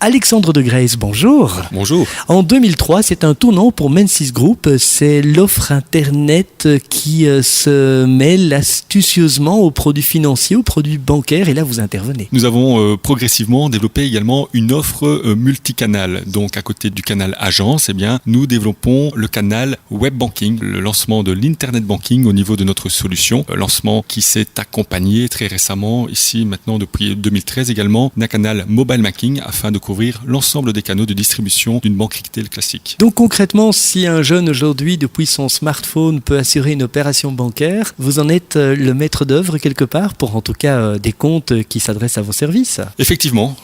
Alexandre de Grace, bonjour. Bonjour. En 2003, c'est un tournant pour Menzies Group. C'est l'offre Internet qui se mêle astucieusement aux produits financiers, aux produits bancaires, et là vous intervenez. Nous avons progressivement développé également une offre multicanal. Donc à côté du canal agence, nous développons le canal web banking, le lancement de l'internet banking au niveau de notre solution. Lancement qui s'est accompagné très récemment, ici maintenant depuis 2013 également, d'un canal mobile banking afin de couvrir l'ensemble des canaux de distribution d'une banque retail classique. Donc concrètement, si un jeune aujourd'hui, depuis son smartphone, peut assurer une opération bancaire, vous en êtes le maître d'œuvre quelque part pour en tout cas des comptes qui s'adressent à vos services. Effectivement,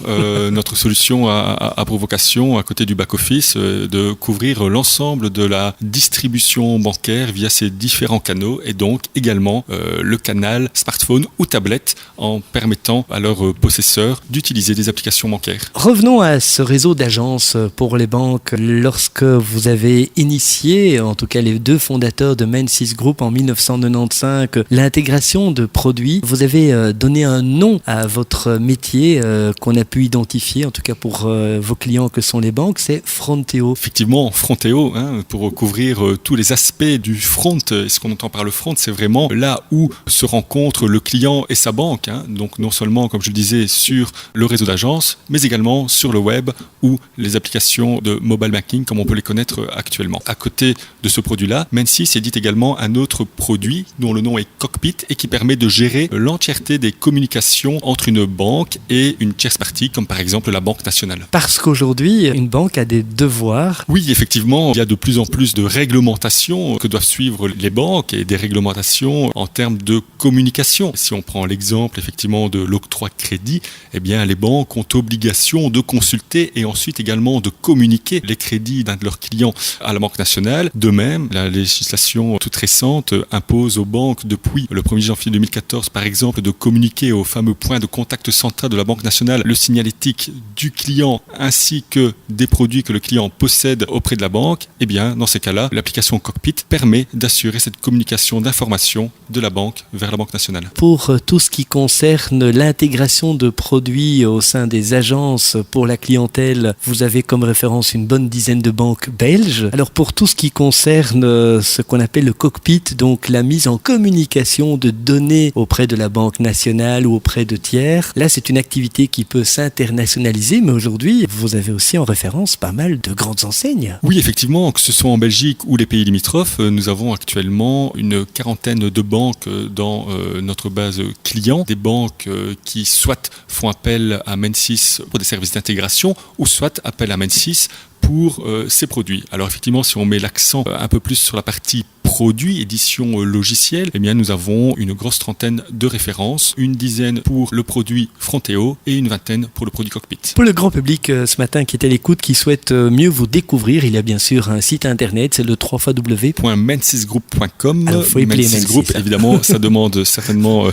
notre solution a pour vocation, à côté du back-office, de couvrir l'ensemble de la distribution bancaire via ces différents canaux et donc également le canal smartphone ou tablette en permettant à leurs possesseurs d'utiliser des applications bancaires. Revenons à ce réseau d'agences pour les banques. Lorsque vous avez initié, en tout cas les deux fondateurs de Menzies Group en 1995, l'intégration de produits, vous avez donné un nom à votre métier qu'on a pu identifier, en tout cas pour vos clients que sont les banques, c'est Fronteo. Effectivement, Fronteo, pour couvrir tous les aspects du front. Et ce qu'on entend par le front, c'est vraiment là où se rencontre le client et sa banque. Donc non seulement, comme je le disais, sur le réseau d'agences, mais également sur le web ou les applications de mobile banking comme on peut les connaître actuellement. À côté de ce produit-là, Menzies édite également un autre produit dont le nom est Cockpit et qui permet de gérer l'entièreté des communications entre une banque et une tierce partie comme par exemple la Banque nationale. Parce qu'aujourd'hui, une banque a des devoirs. Oui, effectivement, il y a de plus en plus de réglementations que doivent suivre les banques et des réglementations en termes de communication. Si on prend l'exemple effectivement de l'octroi de crédit, les banques ont obligation de consulter et ensuite également de communiquer les crédits d'un de leurs clients à la Banque nationale. De même, la législation toute récente impose aux banques depuis le 1er janvier 2014 par exemple de communiquer au fameux point de contact central de la Banque nationale le signalétique du client ainsi que des produits que le client possède auprès de la banque. Dans ces cas-là, l'application Cockpit permet d'assurer cette communication d'informations de la banque vers la Banque nationale. Pour tout ce qui concerne l'intégration de produits au sein des agences pour la clientèle, vous avez comme référence une bonne dizaine de banques belges. Alors pour tout ce qui concerne ce qu'on appelle le cockpit, donc la mise en communication de données auprès de la Banque nationale ou auprès de tiers, là c'est une activité qui peut s'internationaliser, mais aujourd'hui vous avez aussi en référence pas mal de grandes enseignes. Oui, effectivement, que ce soit en Belgique ou les pays limitrophes, nous avons actuellement une quarantaine de banques dans notre base client, des banques qui soit font appel à Menzies pour des services d'intégration ou soit appel à Menzies pour ces produits. Alors effectivement, si on met l'accent un peu plus sur la partie produits, édition logicielle, nous avons une grosse trentaine de références, une dizaine pour le produit Fronteo et une vingtaine pour le produit Cockpit. Pour le grand public ce matin qui est à l'écoute, qui souhaite mieux vous découvrir, il y a bien sûr un site internet, c'est le www.menziesgroup.com. Alors, faut épeler Menzies Group, évidemment, ça demande certainement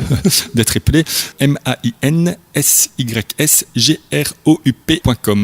d'être épelé. MAINSYSGROUP.com.